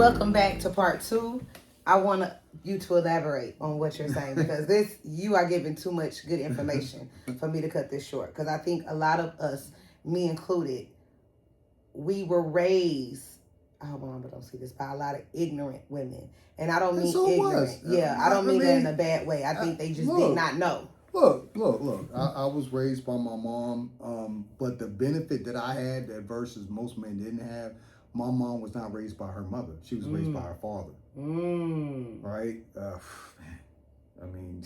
Welcome back to part two. I want you to elaborate on what you're saying because you are giving too much good information for me to cut this short. Because I think a lot of us, me included, we were raised. I hope mama don't see this by a lot of ignorant women, and I don't And mean so it ignorant. was. Yeah, I don't mean that in a bad way. I think they just did not know. Look. I was raised by my mom, but the benefit that I had that versus most men didn't have, my mom was not raised by her mother. She was raised by her father. Right? I mean,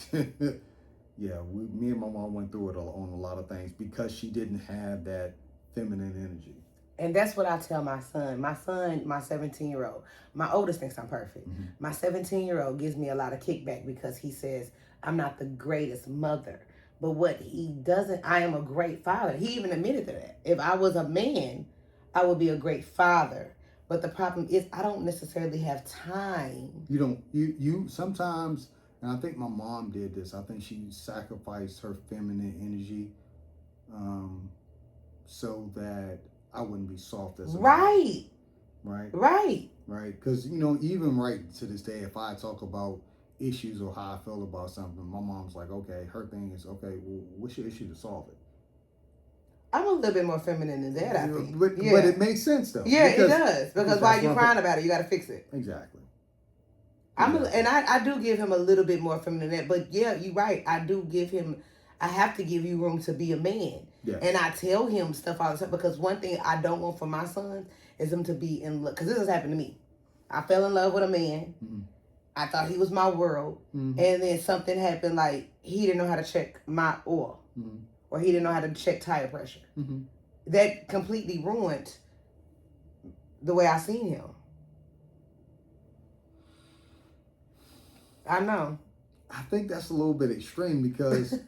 yeah, me and my mom went through it on a lot of things because she didn't have that feminine energy. And that's what I tell my son. My 17-year-old, my oldest thinks I'm perfect. Mm-hmm. My 17-year-old gives me a lot of kickback because he says I'm not the greatest mother. But what he doesn't, I am a great father. He even admitted to that. If I was a man, I would be a great father. But the problem is I don't necessarily have time. You sometimes, and I think my mom did this, I think she sacrificed her feminine energy so that I wouldn't be soft as a man. Right. Because, even right to this day, if I talk about issues or how I feel about something, my mom's like, okay, her thing is, okay, well, what's your issue to solve it? I'm a little bit more feminine than that, I think. But it makes sense, though. Yeah, it does. Because while you're crying about it, you got to fix it. Exactly. I do give him a little bit more feminine than that. But, yeah, you're right. I have to give you room to be a man. Yes. And I tell him stuff all the time because one thing I don't want for my sons is them to be in love. Because this has happened to me. I fell in love with a man. Mm-hmm. I thought he was my world. Mm-hmm. And then something happened like he didn't know how to check my oil. Mm-hmm. Or he didn't know how to check tire pressure. Mm-hmm. That completely ruined the way I seen him. I know. I think that's a little bit extreme because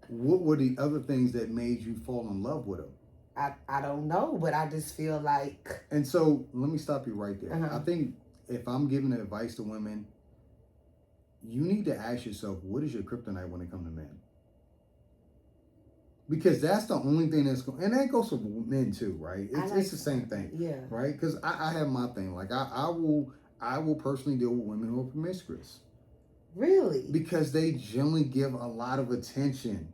what were the other things that made you fall in love with him? I don't know, but I just feel like... And so, let me stop you right there. Uh-huh. I think if I'm giving advice to women, you need to ask yourself, what is your kryptonite when it comes to men? Because that's the only thing that's going... And that goes for men too, right? It's the same thing. Yeah. Right? Because I have my thing. Like, I will personally deal with women who are promiscuous. Really? Because they generally give a lot of attention.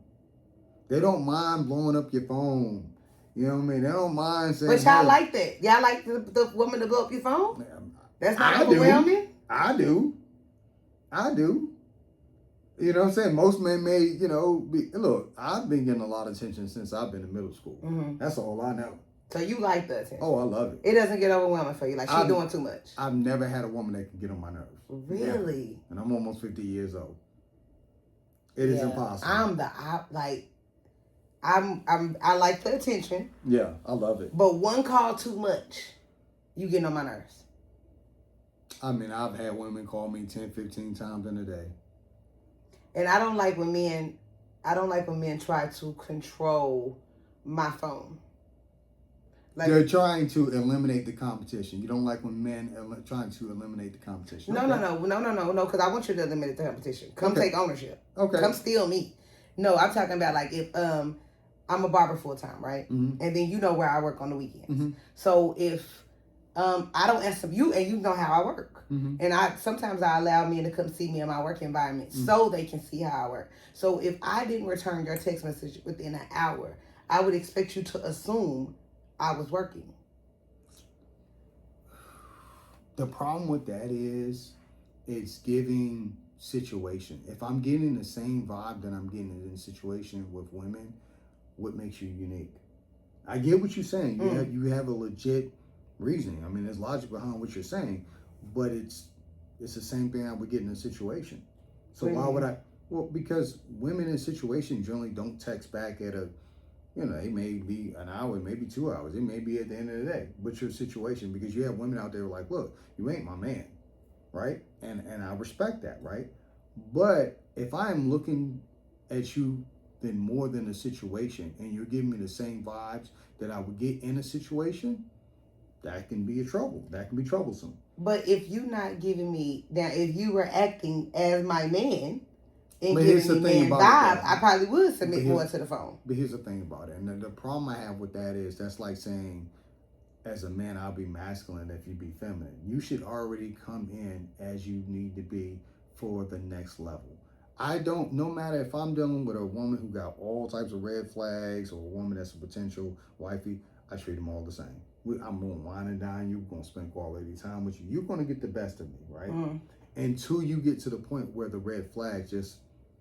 They don't mind blowing up your phone. You know what I mean? They don't mind saying... But y'all like that. Y'all like the woman to blow up your phone? That's not overwhelming? I do. You know what I'm saying? Most men may, look, I've been getting a lot of attention since I've been in middle school. Mm-hmm. That's all I know. So you like the attention? Oh, I love it. It doesn't get overwhelming for you? Like she's doing too much? I've never had a woman that can get on my nerves. Really? Never. And I'm almost 50 years old. It is impossible. I like the attention. Yeah, I love it. But one call too much, you getting on my nerves. I mean, I've had women call me 10, 15 times in a day. And I don't like when men try to control my phone. Like, they're trying to eliminate the competition. You don't like when men are trying to eliminate the competition. No, because I want you to eliminate the competition. Come take ownership. Okay. Come steal me. No, I'm talking about like if I'm a barber full time, right? Mm-hmm. And then you know where I work on the weekends. Mm-hmm. So if I don't answer you, and you know how I work, mm-hmm. and sometimes I allow men to come see me in my work environment so they can see how I work. So if I didn't return your text message within an hour, I would expect you to assume I was working. The problem with that is it's giving situation. If I'm getting the same vibe that I'm getting in a situation with women, what makes you unique? I get what you're saying. You have a legit reasoning. I mean, there's logic behind what you're saying, but it's the same thing I would get in a situation. So why would I? Well, because women in a situation generally don't text back at it may be an hour, maybe 2 hours. It may be at the end of the day. What's your situation? Because you have women out there like, look, you ain't my man, right? And I respect that, right? But if I'm looking at you then more than a situation, and you're giving me the same vibes that I would get in a situation, that can be That can be troublesome. But if you're not giving me that, if you were acting as my man, and giving me man vibe, I probably would submit more to the phone. But here's the thing about it. And the problem I have with that is that's like saying, as a man, I'll be masculine if you be feminine. You should already come in as you need to be for the next level. No matter if I'm dealing with a woman who got all types of red flags or a woman that's a potential wifey, I treat them all the same. I'm going to wine and dine you, going to spend quality time with you. You're going to get the best of me, right? Until you get to the point where the red flags just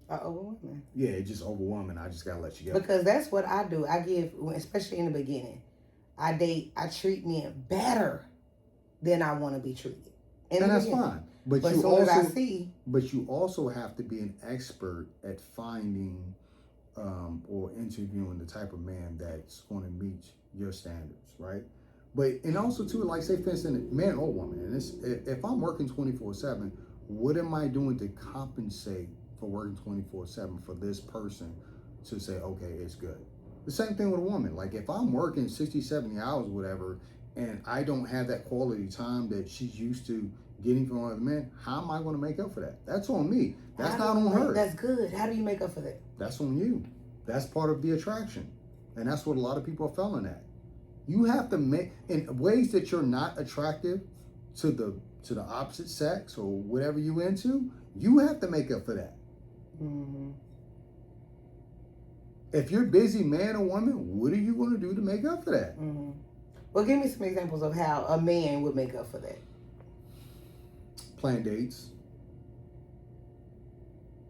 overwhelming. Yeah, it's just overwhelming. I just got to let you go. Because that's what I do. I give, especially in the beginning, I treat men better than I want to be treated. And that's fine. But you also, but you also have to be an expert at finding or interviewing the type of man that's going to meet your standards, right? And also too, like say for instance, man or woman, and if I'm working 24/7, what am I doing to compensate for working 24/7 for this person to say, okay, it's good? The same thing with a woman. Like if I'm working 60, 70 hours, whatever, and I don't have that quality time that she's used to getting from other men, how am I going to make up for that? That's on me. That's not on her. That's good. How do you make up for that? That's on you. That's part of the attraction. And that's what a lot of people are failing at. You have to make, in ways that you're not attractive to the opposite sex or whatever you into, you have to make up for that. Mm-hmm. If you're busy, man or woman, what are you going to do to make up for that? Mm-hmm. Well, give me some examples of how a man would make up for that. Plan dates.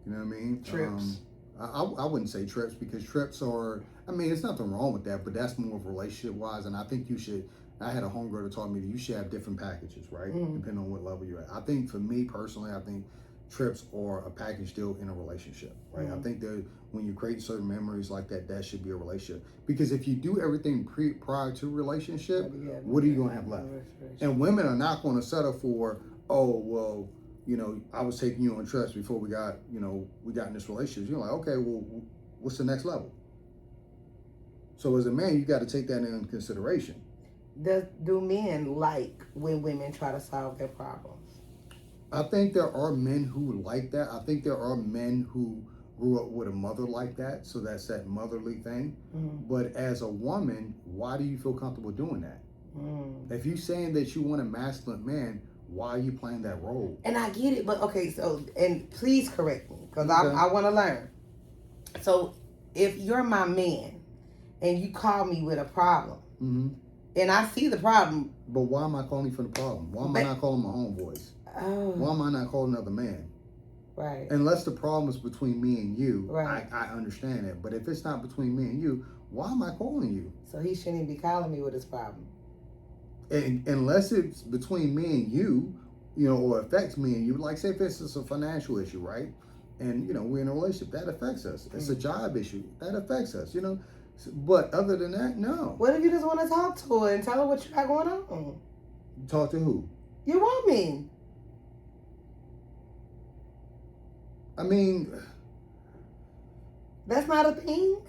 You know what I mean? Trips. I wouldn't say trips because trips are, I mean, there's nothing wrong with that, but that's more of relationship wise. And I think you should, I had a homegirl that taught me that you should have different packages, right? Depending on what level you're at. I think for me personally, I think trips are a package deal in a relationship, right? I think that when you create certain memories like that, that should be a relationship. Because if you do everything prior to relationship, what are you going to have left? And women are not going to settle for, oh, well, you know, I was taking you on trips before we got in this relationship. You're like, okay, well, what's the next level? So as a man, you got to take that into consideration. Do men like when women try to solve their problems? I think there are men who like that. I think there are men who grew up with a mother like that. So that's that motherly thing. But as a woman, why do you feel comfortable doing that? If you're saying that you want a masculine man, why are you playing that role? And I get it, but okay, so, and please correct me, because I want to learn. So, if you're my man, and you call me with a problem, and I see the problem. But why am I calling you for the problem? Why am I not calling my homeboys? Oh. Why am I not calling another man? Right. Unless the problem is between me and you, right. I understand it. But if it's not between me and you, why am I calling you? So he shouldn't be calling me with his problem. And unless it's between me and you, or affects me and you, like say for instance a financial issue, right? And we're in a relationship, that affects us. It's a job issue, that affects us, But other than that, no. What if you just want to talk to her and tell her what you got going on? Talk to who? Your woman. I mean, that's not a thing.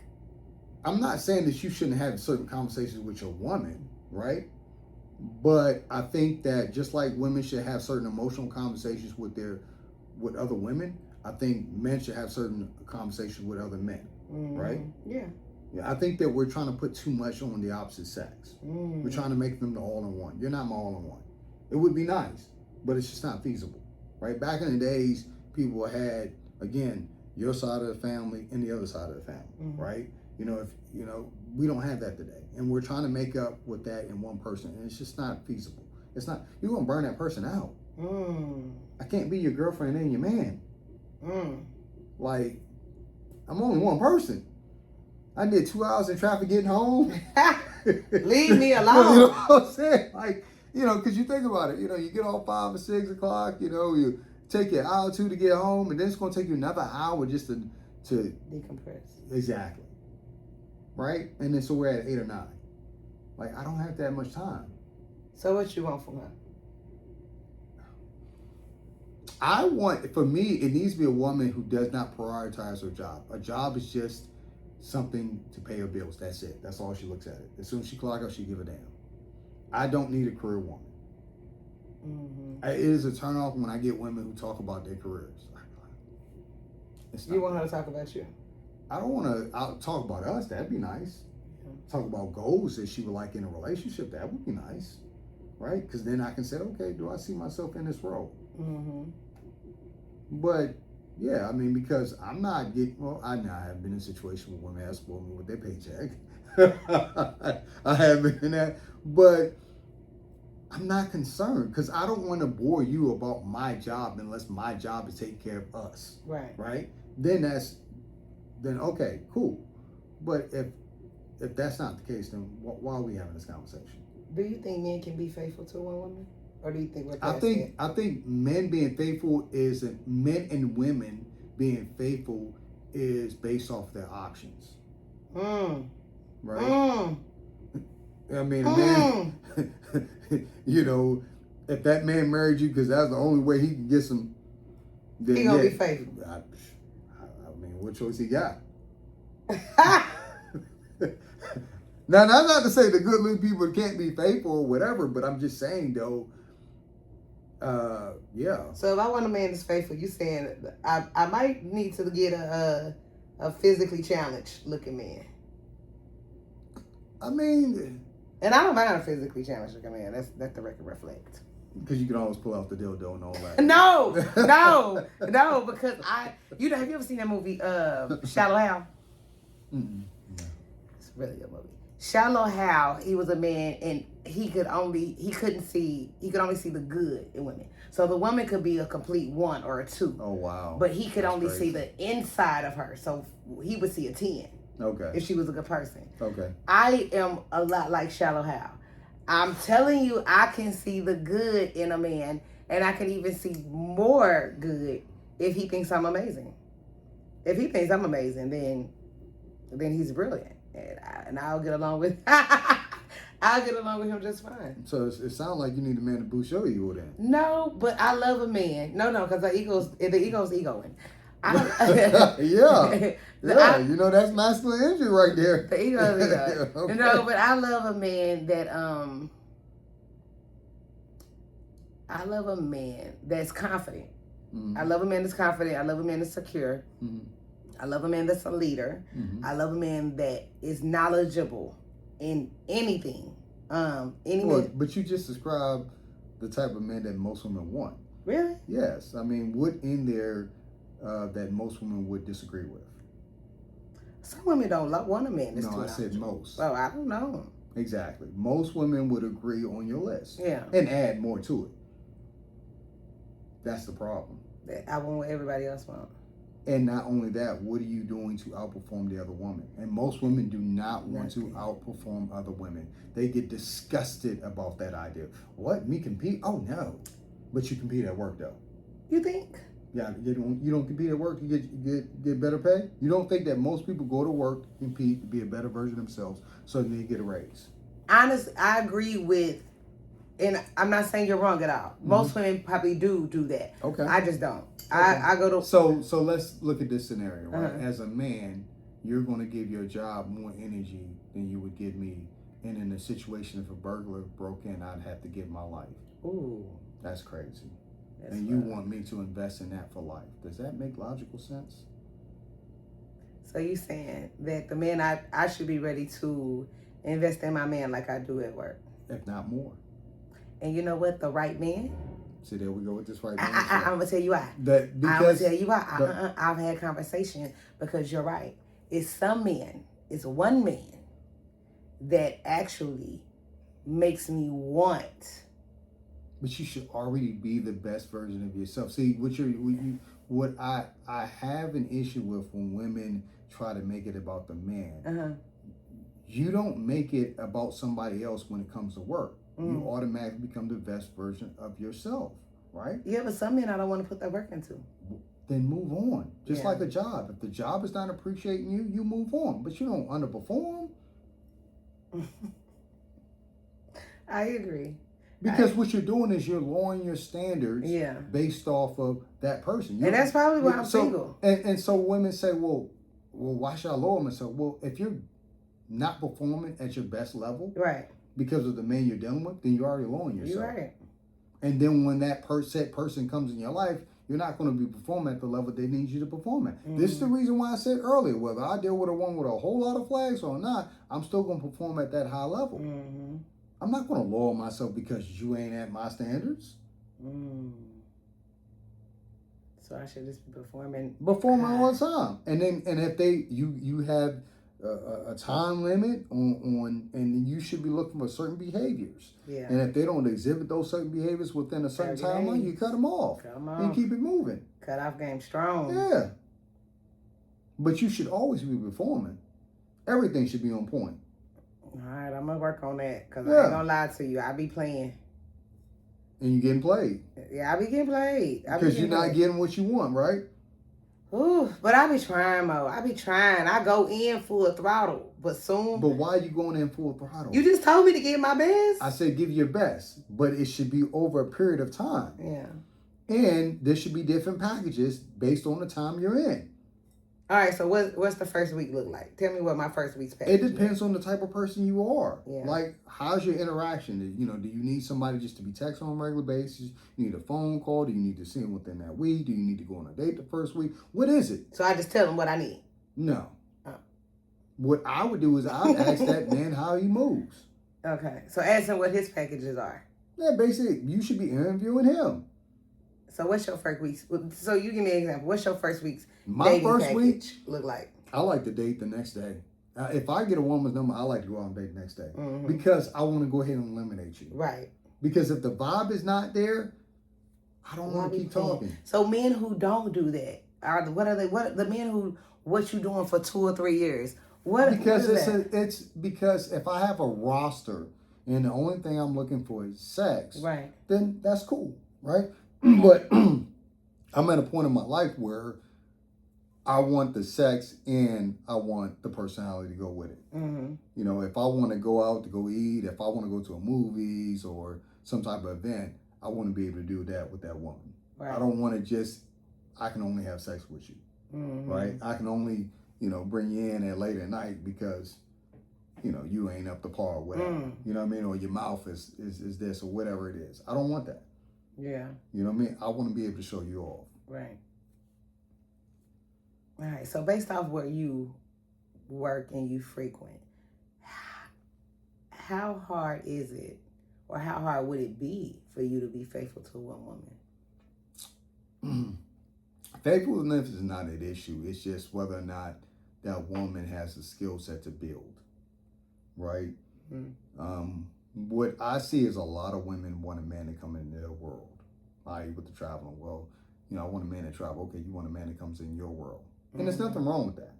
I'm not saying that you shouldn't have certain conversations with your woman, right? But I think that just like women should have certain emotional conversations with other women, I think men should have certain conversations with other men, right? Yeah. Yeah, I think that we're trying to put too much on the opposite sex. We're trying to make them the all-in-one. You're not my all-in-one. It would be nice, but it's just not feasible, right? Back in the days, people had, again, your side of the family and the other side of the family, right? We don't have that today. And we're trying to make up with that in one person, and it's just not feasible. It's not, you're going to burn that person out. I can't be your girlfriend and your man. Like, I'm only one person. I did 2 hours in traffic getting home. Leave me alone. You know what I'm saying? Like, because you think about it, you get off 5 or 6 o'clock, you take you an hour or two to get home, and then it's going to take you another hour just to decompress. Exactly. Right? And then so we're at 8 or 9. Like, I don't have that much time. So what you want from her? For me, it needs to be a woman who does not prioritize her job. A job is just something to pay her bills. That's it. That's all she looks at it. As soon as she clock out, she give a damn. I don't need a career woman. It is a turn off when I get women who talk about their careers. You want her to talk about you? I don't want to talk about us. That'd be nice. talk about goals that she would like in a relationship, that would be nice, right? Because then I can say, okay, do I see myself in this role? Mm-hmm. But yeah, I mean, because I'm not getting, well, I know I have been in a situation where women have spoiled me with their paycheck. I have been in that, but I'm not concerned because I don't want to bore you about my job unless my job is taking care of us. Right. Right? Then okay, cool. But if that's not the case, then why are we having this conversation? Do you think men can be faithful to one woman? Or do you think what I think men being faithful is men and women being faithful is based off their options. Right? I mean, a man, you know, if that man married you because that's the only way he can get some, then he gonna be faithful. I mean, what choice he got? Now, that's not to say the good looking people can't be faithful or whatever, but I'm just saying though, yeah. So if I want a man that's faithful, you saying I might need to get a physically challenged looking man. I mean, and I don't mind a physically challenged looking man. That's the record reflect. Because you can always pull out the dildo and all that. No, because have you ever seen that movie, Shallow Hal? Mm-mm. It's a really good movie. Shallow Hal, he was a man and he could only see the good in women. So the woman could be a complete 1 or a 2. Oh wow. But he could only see the inside of her. So he would see a 10. Okay. If she was a good person. Okay. I am a lot like Shallow Hal. I'm telling you, I can see the good in a man, and I can even see more good if he thinks I'm amazing. If he thinks I'm amazing, then he's brilliant, and I'll get along with him just fine. So it sounds like you need a man to boost your ego then. No, but I love a man. No, because the ego's egoing. Yeah, you know that's masculine energy right there. The ego is ego. Okay. No, but I love a man that I love a man that's confident. Mm-hmm. I love a man that's confident. I love a man that's secure. Mm-hmm. I love a man that's a leader. Mm-hmm. I love a man that is knowledgeable in anything. But you just described the type of man that most women want. Really? Yes. I mean, what in there that most women would disagree with? Some women don't want a man that's too knowledgeable. I said most. Well, I don't know. Exactly. Most women would agree on your list. Yeah. And add more to it. That's the problem. I want what everybody else wants. And not only that, what are you doing to outperform the other woman? And most women do not want to outperform other women. They get disgusted about that idea. What? Me compete? Oh no. But you compete at work though. You think? Yeah, you don't compete at work, you get better pay? You don't think that most people go to work, compete to be a better version of themselves so they get a raise? Honestly, I agree with, and I'm not saying you're wrong at all. Mm-hmm. Most women probably do that. Okay. I just don't. Okay. I go to... So let's look at this scenario, right? Uh-huh. As a man, you're going to give your job more energy than you would give me. And in a situation, if a burglar broke in, I'd have to give my life. Ooh. That's crazy. And you want me to invest in that for life. Does that make logical sense? So you saying that the man, I should be ready to invest in my man like I do at work? If not more. And you know what? The right man? See, there we go with this right man. I'm going to tell you why. I'm going to tell you why. I've had conversation because you're right. It's one man that actually makes me want. But you should already be the best version of yourself. See, what I have an issue with when women try to make it about the man. Uh-huh. You don't make it about somebody else when it comes to work. You automatically become the best version of yourself, right? Yeah, but some men I don't want to put that work into. Then move on. Just like a job. If the job is not appreciating you, you move on. But you don't underperform. I agree. Because what you're doing is you're lowering your standards based off of that person. And that's probably why I'm single. And so women say, well, why should I lower myself? Well, if you're not performing at your best level, right, because of the man you're dealing with, then you're already lowering yourself. You're right. And then when that said person comes in your life, you're not going to be performing at the level they need you to perform at. This is the reason why I said earlier, whether I deal with a woman with a whole lot of flags or not, I'm still going to perform at that high level. I'm not going to lower myself because you ain't at my standards. So I should just be performing all the time. And if you have a time limit on and you should be looking for certain behaviors. Yeah. And if they don't exhibit those certain behaviors within a certain timeline, you cut them off. And keep it moving. Cut off game strong. Yeah. But you should always be performing. Everything should be on point. All right, I'm going to work on that because I ain't going to lie to you. I be playing. And you getting played. Yeah, I be getting played. Because you're not getting what you want, right? Ooh, but I be trying, Mo. I be trying. I go in full throttle, but soon. But why are you going in full throttle? You just told me to give my best. I said give your best, but it should be over a period of time. Yeah. And there should be different packages based on the time you're in. All right, so what's the first week look like? Tell me what my first week's package It depends on the type of person you are. Yeah. Like, how's your interaction? Do you need somebody just to be texting on a regular basis? You need a phone call? Do you need to see them within that week? Do you need to go on a date the first week? What is it? So I just tell them what I need? No. What I would do is I'd ask that man how he moves. Okay, so ask him what his packages are. Yeah, basically, you should be interviewing him. So what's your first week's? So you give me an example. What's your first week's My first week look like? I like to date the next day. If I get a woman's number, I like to go out and date the next day Mm-hmm. because I want to go ahead and eliminate you. Right. Because if the vibe is not there, I don't want to keep talking. So men who don't do that what the men who what you doing for 2 or 3 years? Because it's because if I have a roster and the only thing I'm looking for is sex, right? Then that's cool, right? But I'm at a point in my life where I want the sex and I want the personality to go with it. Mm-hmm. If I want to go out to go eat, if I want to go to a movies or some type of event, I want to be able to do that with that woman. Right. I don't want to I can only have sex with you, right? I can only, bring you in at late at night because, you ain't up to par or whatever. You know what I mean? Or your mouth is this or whatever it is. I don't want that. Yeah. You know what I mean? I want to be able to show you off. Right. All right. So based off where you work and you frequent, how hard is it, or how hard would it be for you to be faithful to one woman? Faithfulness is not an issue. It's just whether or not that woman has the skill set to build. Right? What I see is a lot of women want a man to come into their world, i.e. with the traveling. Well, I want a man to travel. Okay, you want a man that comes in your world. And there's nothing wrong with that,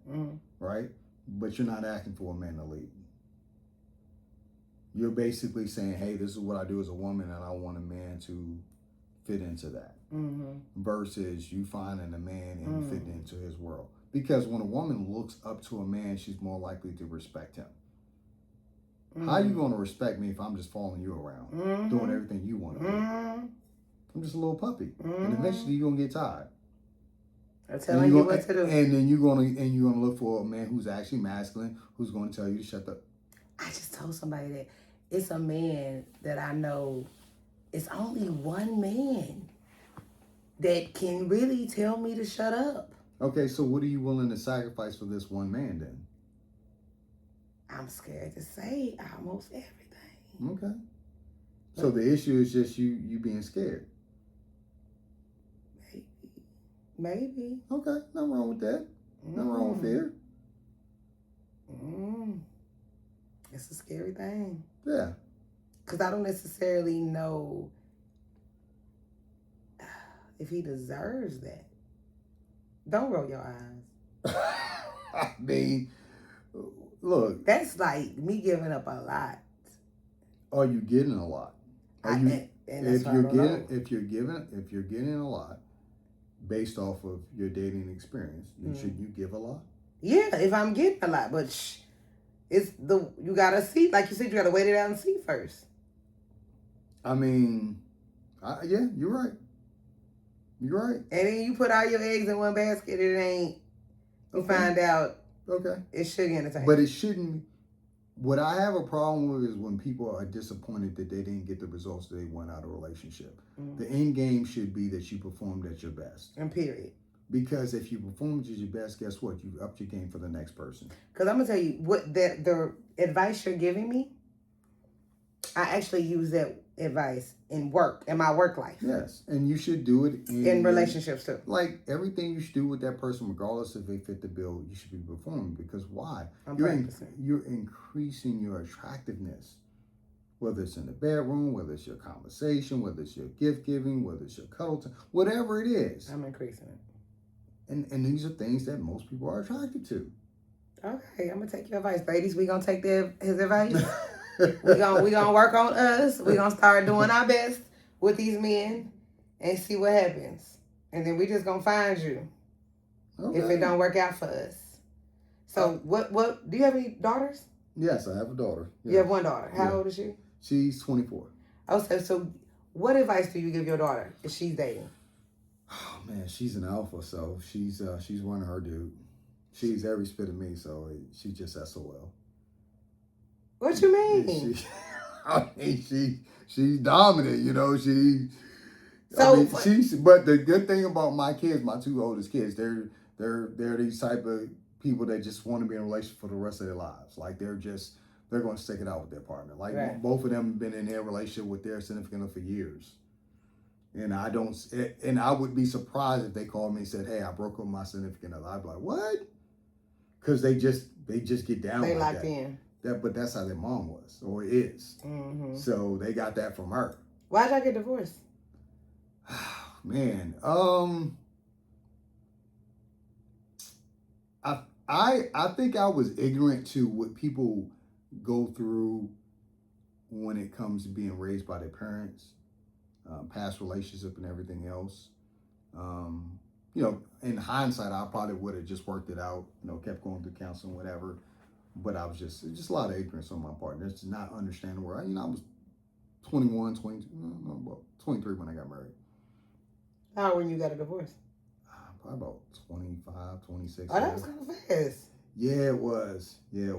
right? But you're not asking for a man to lead. You're basically saying, hey, this is what I do as a woman, and I want a man to fit into that. Versus you finding a man and you fitting into his world. Because when a woman looks up to a man, she's more likely to respect him. How are you going to respect me if I'm just following you around, doing everything you want to do? I'm just a little puppy, and eventually you're gonna get tired. I'm telling you what to do. And then you're gonna look for a man who's actually masculine, who's going to tell you to shut up. I just told somebody that it's a man that I know. It's only one man that can really tell me to shut up. Okay, so what are you willing to sacrifice for this one man then? I'm scared to say almost everything. Okay. So the issue is just you being scared. Maybe. Okay, nothing wrong with that. Nothing wrong with fear. It's a scary thing. Yeah. Because I don't necessarily know if he deserves that. Don't roll your eyes. I mean, look. That's like me giving up a lot. Are you getting a lot? If you're getting a lot based off of your dating experience, then shouldn't you give a lot? Yeah, if I'm getting a lot, but you gotta see, like you said, you gotta wait it out and see first. I mean, yeah, you're right. You're right. And then you put all your eggs in one basket, it ain't. You find out. Okay. It should entertain. But it shouldn't. What I have a problem with is when people are disappointed that they didn't get the results they want out of a relationship. The end game should be that you performed at your best. And period. Because if you performed at your best, guess what? You've upped your game for the next person. Because I'm going to tell you, what the advice you're giving me, I actually use that advice in my work life. Yes, and you should do it in relationships too. Like everything you should do with that person, regardless if they fit the bill, you should be performing. Because why? You're increasing your attractiveness, whether it's in the bedroom, whether it's your conversation, whether it's your gift giving, whether it's your cuddle time, whatever it is. I'm increasing it. And these are things that most people are attracted to. Okay, I'm gonna take your advice, ladies. We gonna take his advice. we gonna work on us. We gonna start doing our best with these men and see what happens. And then we just gonna find you if it don't work out for us. So what do you have any daughters? Yes, I have a daughter. Yes. You have one daughter. How old is she? She's 24. Oh, so what advice do you give your daughter if she's dating? Oh man, she's an alpha, so she's running her dude. She's every spit of me, so she just SOL. What you mean? She's dominant, you know. But the good thing about my kids, my two oldest kids, they're these type of people that just want to be in a relationship for the rest of their lives. Like they're going to stick it out with their partner. Like both of them have been in their relationship with their significant other for years. And I would be surprised if they called me and said, "Hey, I broke up with my significant other." I'd be like, "What?" Because they just get down. They like locked that. in. But that's how their mom was or is. Mm-hmm. So they got that from her. Why'd y'all get divorced? Man, I think I was ignorant to what people go through when it comes to being raised by their parents. Past relationship and everything else. In hindsight, I probably would have just worked it out, kept going through counseling, whatever. But I was just a lot of ignorance on my part. Just not understanding where, I was 21, 22, about 23 when I got married. How old when you got a divorce? Probably about 25, 26. Oh, that was kind of fast. Yeah, it was. Yeah.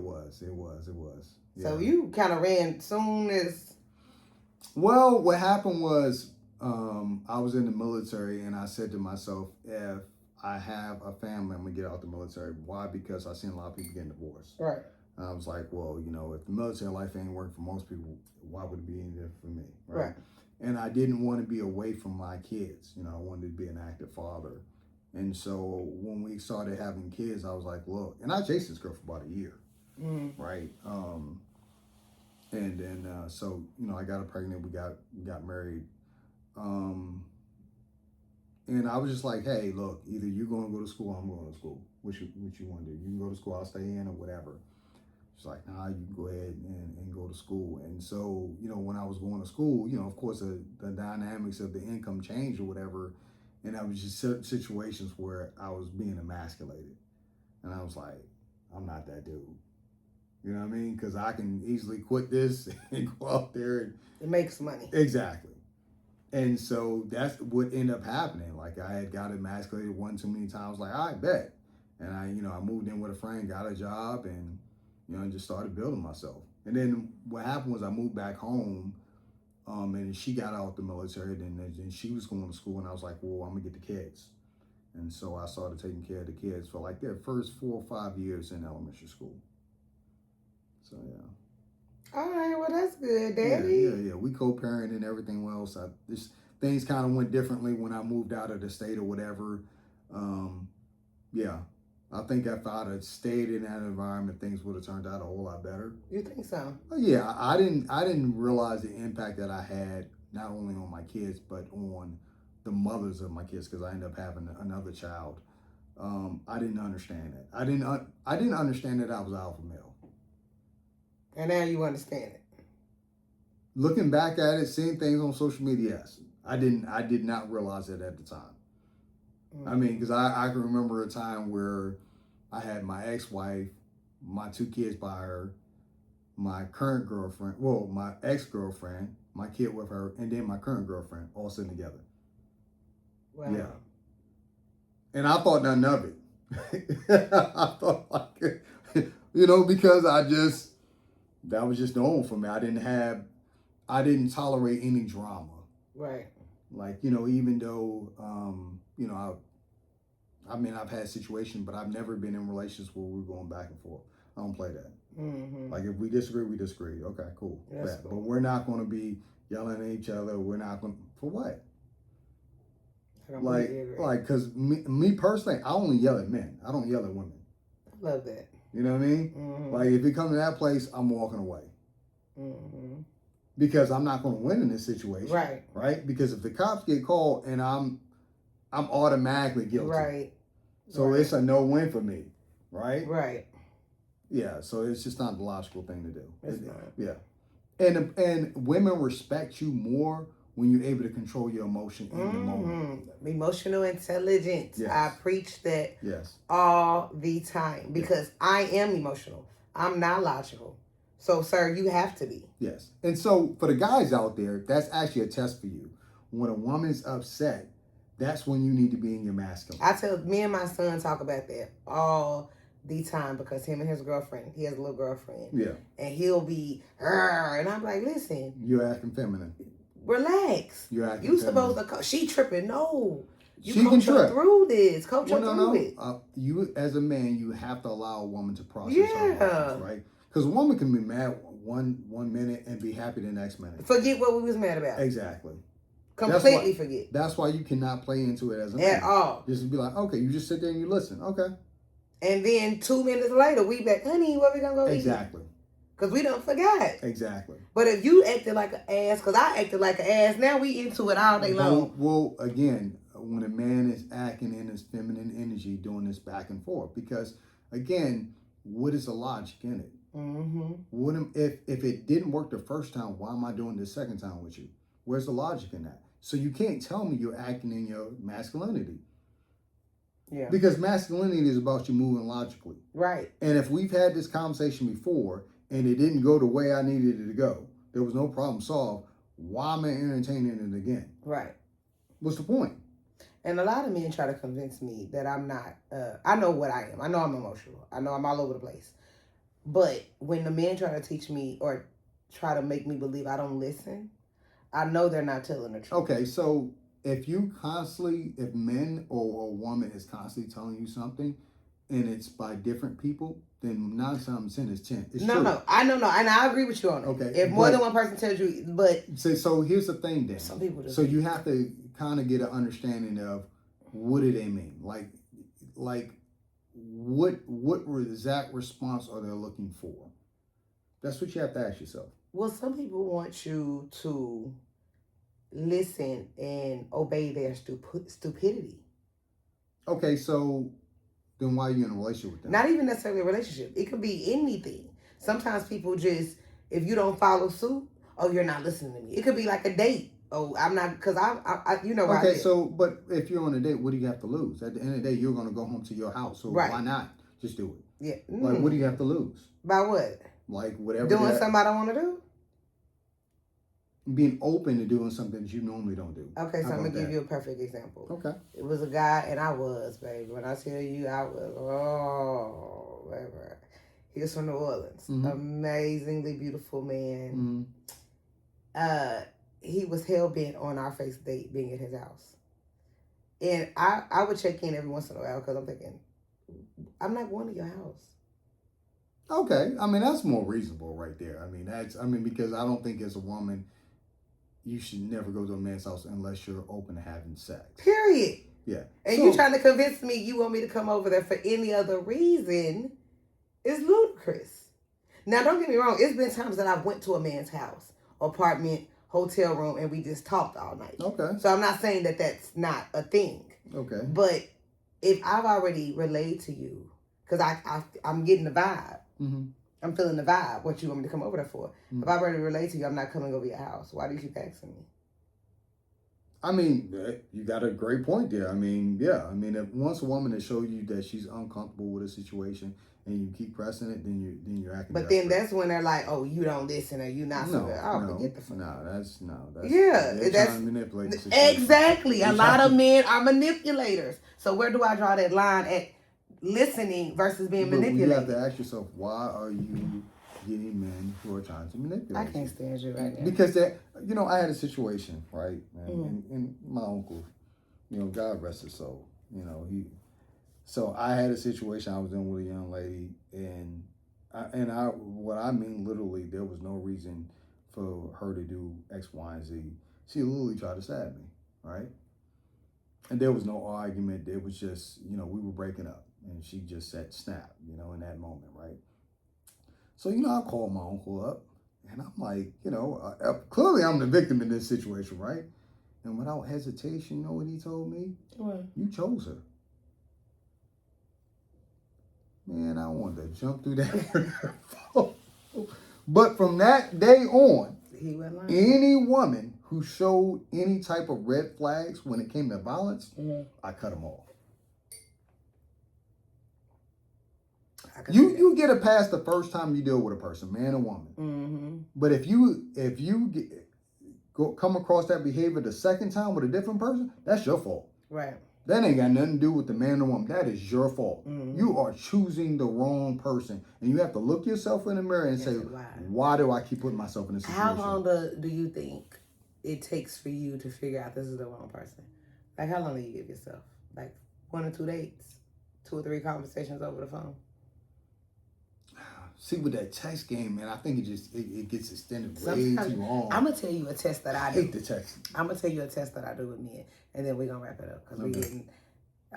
So you kind of ran soon as... Well, what happened was I was in the military and I said to myself, if I have a family, I'm going to get out the military. Why? Because I've seen a lot of people getting divorced. Right. And I was like, well, if the military life ain't working for most people, why would it be any different for me? Right. And I didn't want to be away from my kids. I wanted to be an active father. And so when we started having kids, I was like, look, and I chased this girl for about a year. Mm-hmm. Right. And then, so, I got her pregnant. We got married. And I was just like, hey, look, either you're going to go to school or I'm going to school. What you want to do? You can go to school, I'll stay in or whatever. She's like, nah, you can go ahead and go to school. And so, when I was going to school, of course, the dynamics of the income changed or whatever. And I was just situations where I was being emasculated. And I was like, I'm not that dude. You know what I mean? Because I can easily quit this and go out there and... It makes money. Exactly. And so that's what ended up happening. Like I had got emasculated one too many times. Like, I bet. And I moved in with a friend, got a job, and, just started building myself. And then what happened was I moved back home, and she got out the military, and she was going to school, and I was like, well, I'm going to get the kids. And so I started taking care of the kids for like their first 4 or 5 years in elementary school. So, yeah. All right, well, that's good, Daddy. Yeah. We co-parent and everything else. Things kind of went differently when I moved out of the state or whatever. I think if I'd have stayed in that environment, things would have turned out a whole lot better. You think so? Yeah, I didn't realize the impact that I had not only on my kids but on the mothers of my kids, because I ended up having another child. I didn't understand it. I didn't understand that I was alpha male. And now you understand it. Looking back at it, seeing things on social media, yes. I did not realize it at the time. Mm-hmm. I mean, because I can remember a time where I had my ex-wife, my 2 kids by her, my current girlfriend, my ex-girlfriend, my kid with her, and then my current girlfriend all sitting together. Wow. Yeah. And I thought nothing of it. I thought because That was just normal for me. I didn't tolerate any drama. Right. Like, even though, I've had situations, but I've never been in relations where we're going back and forth. I don't play that. Mm-hmm. Like, if we disagree, we disagree. Okay, cool. Cool. But we're not going to be yelling at each other. We're not going to, for what? Because me personally, I only yell at men. I don't yell at women. I love that. You know what I mean? Mm-hmm. Like, if it comes to that place, I'm walking away. Mm-hmm. Because I'm not going to win in this situation. Right. Right? Because if the cops get called and I'm automatically guilty. Right. So it's a no-win for me. Right? Right. Yeah, so it's just not the logical thing to do. It's not. Yeah. And women respect you more when you're able to control your emotion in the moment. Emotional intelligence. Yes. I preach that Yes. all the time because I am emotional. I'm not logical. So, sir, you have to be. Yes. And so for the guys out there, that's actually a test for you. When a woman's upset, that's when you need to be in your masculine. Me and my son talk about that all the time because him and his girlfriend, he has a little girlfriend. Yeah. And he'll be, and I'm like, listen. You're acting feminine. Relax. You're acting You feminine. supposed to, she tripping. No. You she coach can her trip. through this. Coach her through it. You, as a man, you have to allow a woman to process her emotions, right? Because a woman can be mad one minute and be happy the next minute. Forget what we was mad about. Exactly. Completely forget. That's why you cannot play into it as a man. At all. Just be like, okay, you just sit there and you listen. Okay. And then 2 minutes later, we back, honey, where we gonna go Exactly. Because we don't forget. Exactly. But if you acted like an ass, because I acted like an ass, now we into it all day long. Well, again, when a man is acting in his feminine energy, doing this back and forth, because, again, what is the logic in it? Mm-hmm. If it didn't work the first time, why am I doing this second time with you? Where's the logic in that? So you can't tell me you're acting in your masculinity. Yeah. Because masculinity is about you moving logically. Right. And if we've had this conversation before and it didn't go the way I needed it to go, there was no problem solved, why am I entertaining it again? Right. What's the point? And a lot of men try to convince me that I'm not, I know what I am. I know I'm emotional. I know I'm all over the place. But when the men try to teach me or try to make me believe I don't listen, I know they're not telling the truth. Okay, so if men or a woman is constantly telling you something and it's by different people, then 9 times 10 is 10. It's true. No, I know, and I agree with you on it. Okay. If more than one person tells you, but... So here's the thing then. Some people just... So you have to kind of get an understanding of what do they mean? Like what exact response are they looking for? That's what you have to ask yourself. Well, some people want you to listen and obey their stupidity. Okay, so then why are you in a relationship with them? Not even necessarily a relationship. It could be anything. Sometimes people just, if you don't follow suit, oh, you're not listening to me. It could be like a date. Oh, I'm not, because I you know why. Okay, so, but if you're on a date, what do you have to lose? At the end of the day, you're going to go home to your house. So why not just do it? Yeah. Like, what do you have to lose? By what? Like, whatever. Doing something I don't want to do? Being open to doing something that you normally don't do. Okay, so I'm going to give you a perfect example. Okay. It was a guy, and I was, baby. When I tell you I was, baby. He was from New Orleans. Mm-hmm. Amazingly beautiful man. Mm-hmm. He was hell-bent on our first date being at his house. And I would check in every once in a while because I'm thinking, I'm not going to your house. Okay. I mean, that's more reasonable right there. Because I don't think as a woman, you should never go to a man's house unless you're open to having sex. Period. Yeah. And you trying to convince me you want me to come over there for any other reason is ludicrous. Now, don't get me wrong. It's been times that I went to a man's house, apartment, hotel room, and we just talked all night. Okay. So I'm not saying that that's not a thing. Okay. But if I've already relayed to you, because I'm getting the vibe. Mm-hmm. I'm feeling the vibe, what you want me to come over there for. Mm-hmm. If I've already relayed to you, I'm not coming over your house. Why do you keep asking me? I mean, you got a great point there. I mean, yeah. I mean, if once a woman has showed you that she's uncomfortable with a situation and you keep pressing it, then you're acting. But then that's when they're like, "Oh, you don't listen, or you not." Forget the fuck. That's yeah. That's trying to manipulate the situation. Exactly. A lot of men are manipulators. So where do I draw that line at listening versus being manipulated? You have to ask yourself, why are you getting men who are trying to manipulate. I can't stand you right now. Because I had a situation, right? And my uncle, God rest his soul. So I had a situation I was in with a young lady, and what I mean literally, there was no reason for her to do X, Y, and Z. She literally tried to stab me, right? And there was no argument. It was just, we were breaking up, and she just said snap, in that moment, right? So, I called my uncle up, and I'm like, clearly I'm the victim in this situation, right? And without hesitation, you know what he told me? What? You chose her. Man, I wanted to jump through that. But from that day on, any woman who showed any type of red flags when it came to violence, I cut them off. You get it past the first time you deal with a person, man or woman. Mm-hmm. But if you come across that behavior the second time with a different person, that's your fault. Right. That ain't got nothing to do with the man or woman. That is your fault. Mm-hmm. You are choosing the wrong person. And you have to look yourself in the mirror and say, why do I keep putting myself in this situation? How long do you think it takes for you to figure out this is the wrong person? Like, how long do you give yourself? Like 1 or 2 dates? 2 or 3 conversations over the phone? See, with that text game, man, I think it gets extended way too long. I'm going to tell you a test that I do. I hate the text. I'm going to tell you a test that I do with men, and then we're going to wrap it up because we're getting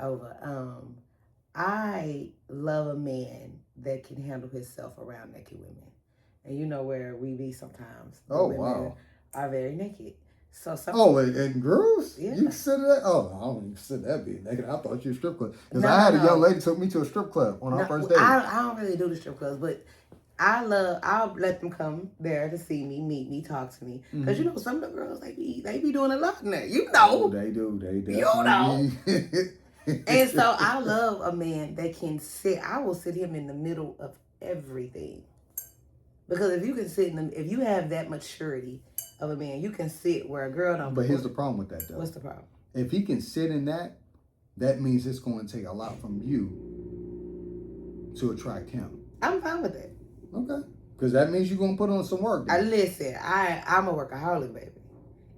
over. I love a man that can handle himself around naked women. And you know where we be sometimes. Oh, wow. Are very naked. So and girls? Yeah. You consider that? Oh, I don't even consider that being naked. I thought you were a strip club. Because I had a young lady took me to a strip club on our first date. I don't really do the strip clubs, but I'll let them come there to see me, meet me, talk to me. Because some of the girls, they be doing a lot in there. Oh, they do. They definitely And so I love a man that can sit. I will sit him in the middle of everything. Because if you can if you have that maturity of a man, you can sit where a girl don't. But here's the problem with that, though. What's the problem? If he can sit in that means it's going to take a lot from you to attract him. I'm fine with it. Okay. Because that means you're going to put on some work. Listen, I'm a workaholic, baby.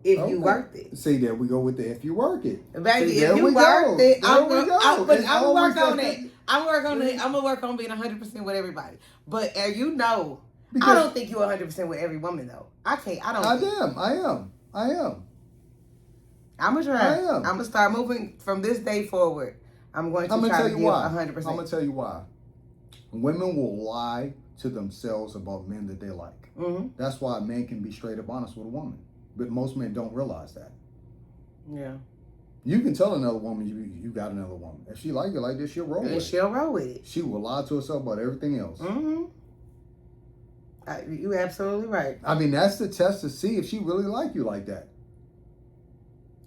If you worked it. See, there we go with the if you work it. Baby, See, if you worked it, I'm going to work on it. I'm going to work on being 100% with everybody. But I don't think you're 100% with every woman, though. I am. I'm going to try. I'm going to start moving from this day forward. I'm going to try to give 100%. I'm going to tell you why. Women will lie to themselves about men that they like. Mm-hmm. That's why a man can be straight up honest with a woman. But most men don't realize that. Yeah. You can tell another woman you got another woman. If she like it like this, she'll roll with it. She'll roll with it. She will lie to herself about everything else. Mm-hmm. You're absolutely right. I mean, that's the test to see if she really like you like that.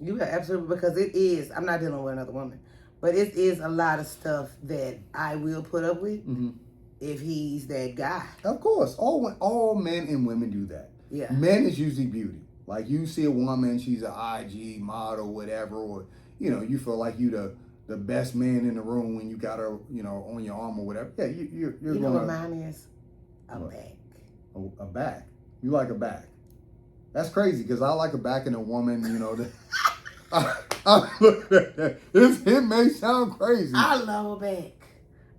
You are absolutely, because it is, I'm not dealing with another woman, but it is a lot of stuff that I will put up with if he's that guy. Of course. All men and women do that. Yeah. Men is usually beauty. Like you see a woman, she's an IG model, whatever, or, you feel like you the best man in the room when you got her, on your arm or whatever. Yeah, you're you know what mine is? A back. Oh, a back. You like a back. That's crazy because I like a back in a woman, I look at that. It may sound crazy. I love a back.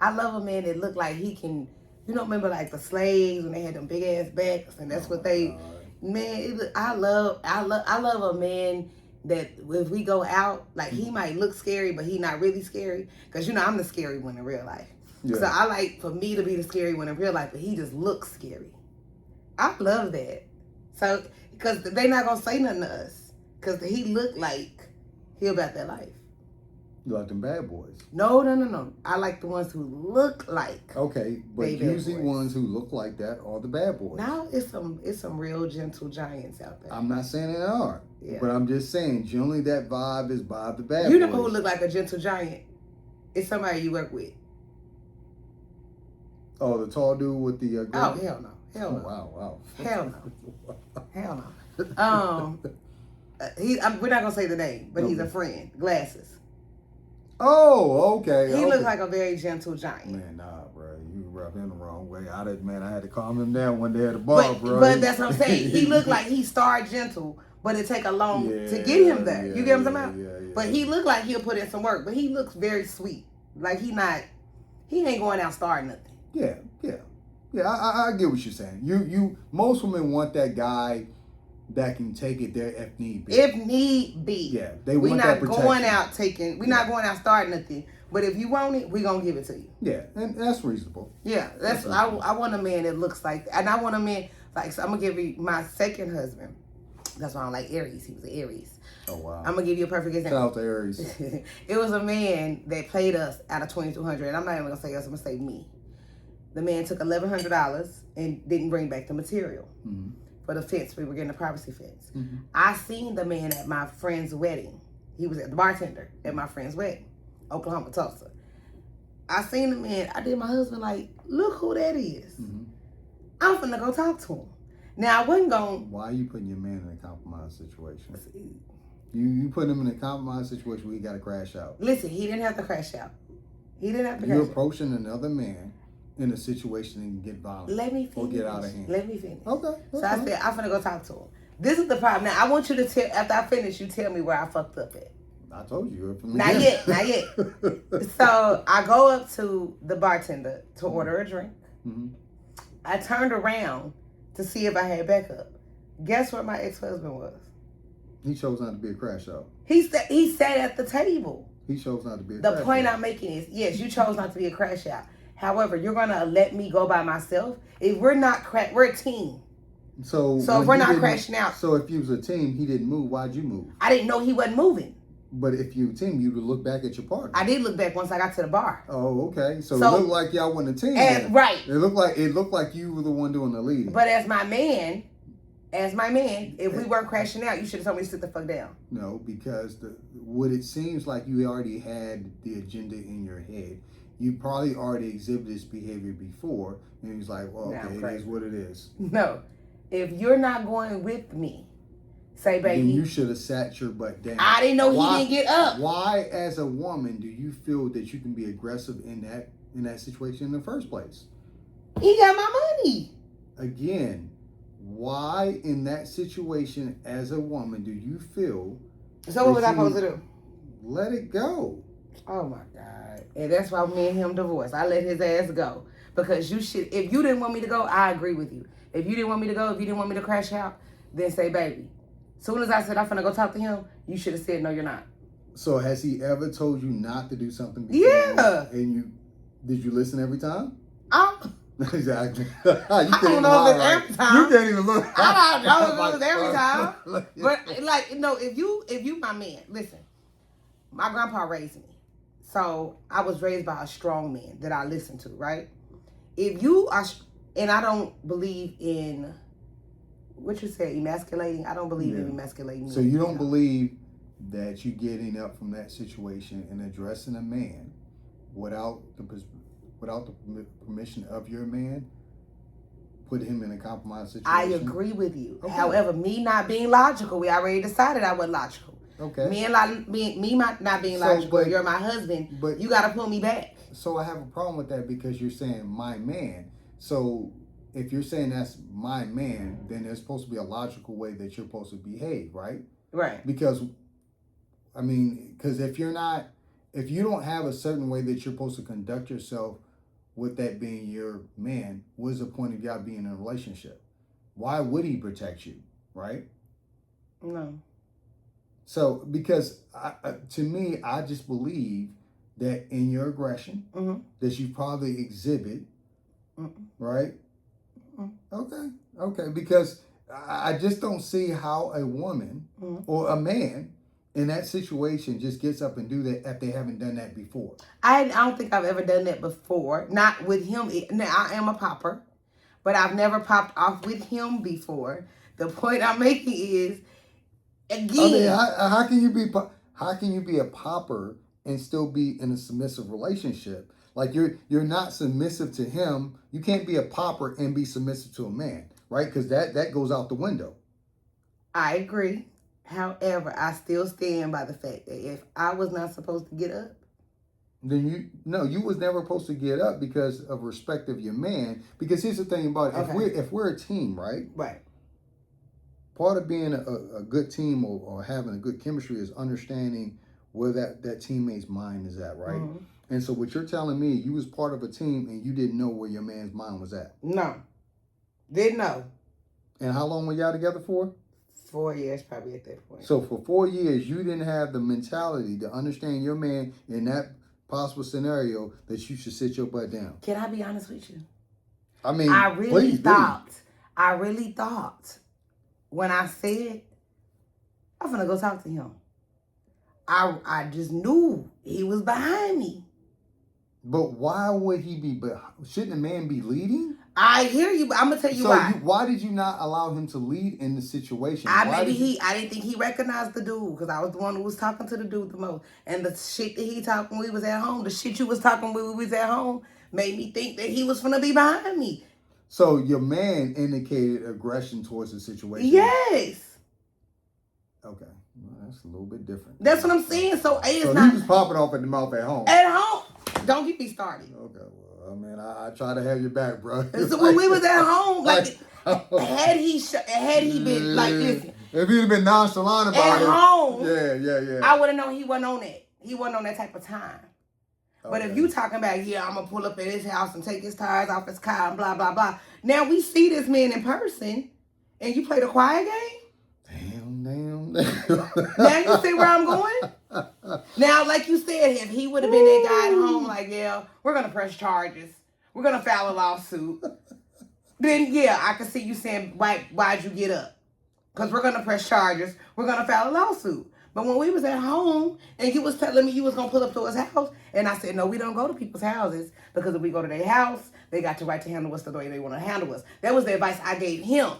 I love a man that look like he can, remember like the slaves when they had them big ass backs and that's what they, God. Man, I love a man that if we go out, like he might look scary, but he not really scary. Because, I'm the scary one in real life. Yeah. So I like for me to be the scary one in real life, but he just looks scary. I love that. So, because they not going to say nothing to us. Because he look like he about that life. You like them bad boys? No. I like the ones who look like. Okay, but usually ones who look like that are the bad boys. Now it's some real gentle giants out there. I'm not saying they are. Yeah. But I'm just saying, generally that vibe is Bob the bad boy. You know who look like a gentle giant? It's somebody you work with. Oh, the tall dude with the... Oh, hell no. Hell no. Wow. Hell no. Hell no. We're not going to say the name, but he's a friend. Glasses. Oh, okay. He looks like a very gentle giant. Man, nah, bro. rub him the wrong way. I had to calm him down one day at the bar, bro. But that's what I'm saying. He looked like he started gentle, but it take a long to get him there. You get what I'm talking about? Yeah. But he looked like he'll put in some work. But he looks very sweet. Like he ain't going out starting nothing. Yeah. I get what you're saying. You most women want that guy that can take it there if need be. If need be. Yeah, they want that protection. We're not going out starting nothing. But if you want it, we're gonna give it to you. Yeah, and that's reasonable. Yeah, I want a man that looks like that. And I want a man like, so I'm gonna give you my second husband. That's why I don't like Aries. He was an Aries. Oh wow. I'm gonna give you a perfect example. Shout out to Aries. It was a man that played us out of $2,200, and I'm not even gonna say us. I'm gonna say me. The man took $1,100 and didn't bring back the material for the fence. We were getting a privacy fence. I seen the man at my friend's wedding. He was at the bartender at my friend's wedding, Oklahoma, Tulsa. I seen the man. I did my husband like, look who that is. I'm finna go talk to him. Now I wasn't going. Why are you putting your man in a compromised situation? You put him in a compromised situation where he got to crash out. Listen, he didn't have to crash out. You're approaching another man in a situation and get violent. Let me finish. Or get out of hand. Let me finish. Okay. So I said, I'm finna go talk to him. This is the problem. Now, I want you to tell, after I finish, you tell me where I fucked up at. I told you. Not yet. So I go up to the bartender to order a drink. I turned around to see if I had backup. Guess where my ex-husband was? He chose not to be a crash out. He sat at the table. He chose not to be a crash out. The point I'm making is, yes, you chose not to be a crash out. However, you're going to let me go by myself? If we're not, we're a team. So if we're not crashing out. So if you was a team, he didn't move, why'd you move? I didn't know he wasn't moving. But if you were a team, you would look back at your partner. I did look back once I got to the bar. Oh, okay. So it looked like y'all wasn't a team. Right. It looked like you were the one doing the leading. But as my man, if we weren't crashing out, you should have told me to sit the fuck down. No, because what it seems like you already had the agenda in your head. You probably already exhibited this behavior before, and he was like, well, okay, it is what it is. No. If you're not going with me, say, baby. Then you should have sat your butt down. I didn't know he didn't get up. Why, as a woman, do you feel that you can be aggressive in that situation in the first place? He got my money. Again, why in that situation as a woman do you feel? So what was I supposed to do? Let it go. Oh my God. And that's why me and him divorced. I let his ass go. Because if you didn't want me to go, I agree with you. If you didn't want me to go, if you didn't want me to crash out, then say, baby. Soon as I said I'm finna go talk to him, you should have said, no, you're not. So has he ever told you not to do something before? Yeah. And did you listen every time? Exactly. I don't know if it's every time. You can't even look. I don't know if it's every time. But like, if you my man, listen, my grandpa raised me. So I was raised by a strong man that I listened to, right? If you are, and I don't believe in, what you said, emasculating? I don't believe in emasculating. So you don't believe that you getting up from that situation and addressing a man without the permission of your man, put him in a compromised situation? I agree with you. Okay. However, me not being logical, we already decided I wasn't logical. Okay. Me not being logical, you're my husband, but you got to pull me back. So I have a problem with that because you're saying my man. So if you're saying that's my man, then there's supposed to be a logical way that you're supposed to behave, right? Right. Because, if you don't have a certain way that you're supposed to conduct yourself with that being your man, what's the point of y'all being in a relationship? Why would he protect you, right? No. So, because to me, I just believe that in your aggression, that you probably exhibit, right? Okay. Because I just don't see how a woman or a man in that situation just gets up and do that if they haven't done that before. I don't think I've ever done that before. Not with him. Now, I am a popper, but I've never popped off with him before. The point I'm making is, again, how can you be a popper and still be in a submissive relationship? Like you're not submissive to him. You can't be a popper and be submissive to a man, right? Because that goes out the window. I agree. However, I still stand by the fact that if I was not supposed to get up, Then you was never supposed to get up because of respect of your man. Because here's the thing about it. Okay. If we're a team, right? Right. Part of being a good team or having a good chemistry is understanding where that teammate's mind is at, right? Mm-hmm. And so what you're telling me, you was part of a team and you didn't know where your man's mind was at. No. Didn't know. And how long were y'all together for? 4 years probably at that point. So for 4 years, you didn't have the mentality to understand your man in that possible scenario that you should sit your butt down. Can I be honest with you? I mean, I really thought when I said, I'm gonna go talk to him. I just knew he was behind me. But why would he be? But shouldn't a man be leading? I hear you, but I'm gonna tell you why. Why did you not allow him to lead in the situation? I didn't think he recognized the dude because I was the one who was talking to the dude the most. And the shit that he talked when we was at home, the shit you was talking when we was at home, made me think that he was gonna be behind me. So your man indicated aggression towards the situation. Yes. Okay, well, that's a little bit different. That's what I'm saying. So he was popping off at the mouth at home. At home. Don't get me started. Okay, well, I mean, I try to have your back, bro. So when we was at home, had he been like, listen, if he'd have been nonchalant about at home, yeah, I would have known he wasn't on that. He wasn't on that type of time. Okay. But if you talking about, I'm gonna pull up at his house and take his tires off his car and blah blah blah. Now we see this man in person, and you play the quiet game. Damn. Now you see where I'm going? Now, like you said, if he would have been that guy at home, like, we're going to press charges. We're going to file a lawsuit. Then, I can see you saying, why'd you get up? Because we're going to press charges. We're going to file a lawsuit. But when we was at home and you was telling me you was going to pull up to his house, and I said, no, we don't go to people's houses because if we go to their house, they got the right to handle us the way they want to handle us. That was the advice I gave him.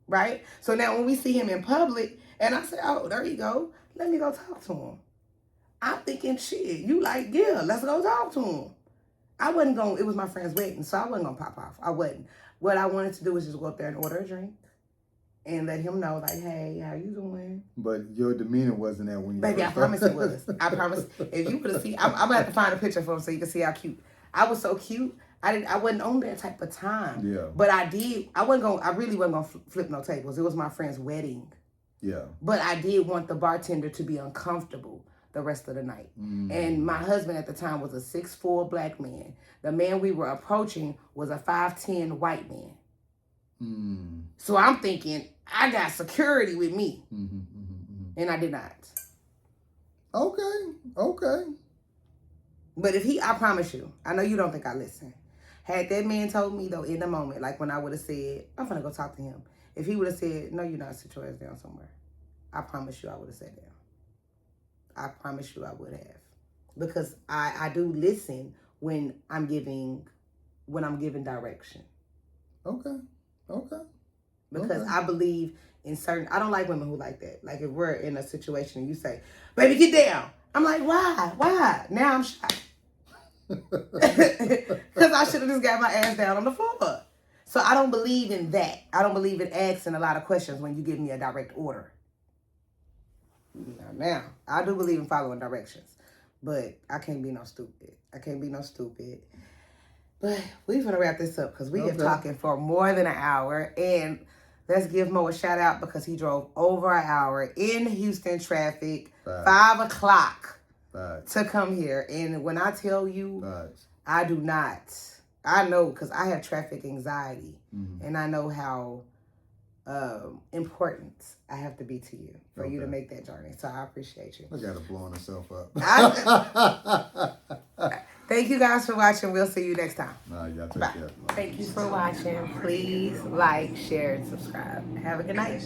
Right? So now when we see him in public, and I say, oh, there you go. Let me go talk to him. I'm thinking, shit, you like, let's go talk to him. I wasn't going, it was my friend's wedding, so I wasn't going to pop off. I wasn't. What I wanted to do was just go up there and order a drink and let him know, like, hey, how you doing? But your demeanor wasn't that when you Baby, I promise it was. I promise. If you would have seen, I'm going to have to find a picture for him so you can see how cute. I was so cute. I wasn't on that type of time. Yeah. But I really wasn't going to flip no tables. It was my friend's wedding. Yeah. But I did want the bartender to be uncomfortable the rest of the night. And my husband at the time was a 6'4" black man. The man we were approaching was a 5'10" white man. So I'm thinking, I got security with me. And I did not. Okay. But I promise you, I know you don't think I listen. Had that man told me, though, in the moment, like when I would have said, I'm going to go talk to him. If he would have said, no, you're not, sit your ass down somewhere. I promise you I would have sat down. I promise you I would have. Because I do listen when I'm giving direction. Okay. Because I believe in I don't like women who like that. Like if we're in a situation and you say, baby, get down. I'm like, why? Now I'm shocked. Because I should have just got my ass down on the floor. So I don't believe in that. I don't believe in asking a lot of questions when you give me a direct order. Now, I do believe in following directions. But I can't be no stupid. But we're going to wrap this up because we have talking for more than an hour. And let's give Mo a shout out because he drove over an hour in Houston traffic, 5 o'clock to come here. And when I tell you, I do not. I know because I have traffic anxiety. And I know how important I have to be to you for you to make that journey. So I appreciate you. I got to blowing herself up. Thank you guys for watching. We'll see you next time. Y'all take care. Thank you for watching. Please like, share, and subscribe. Have a good night.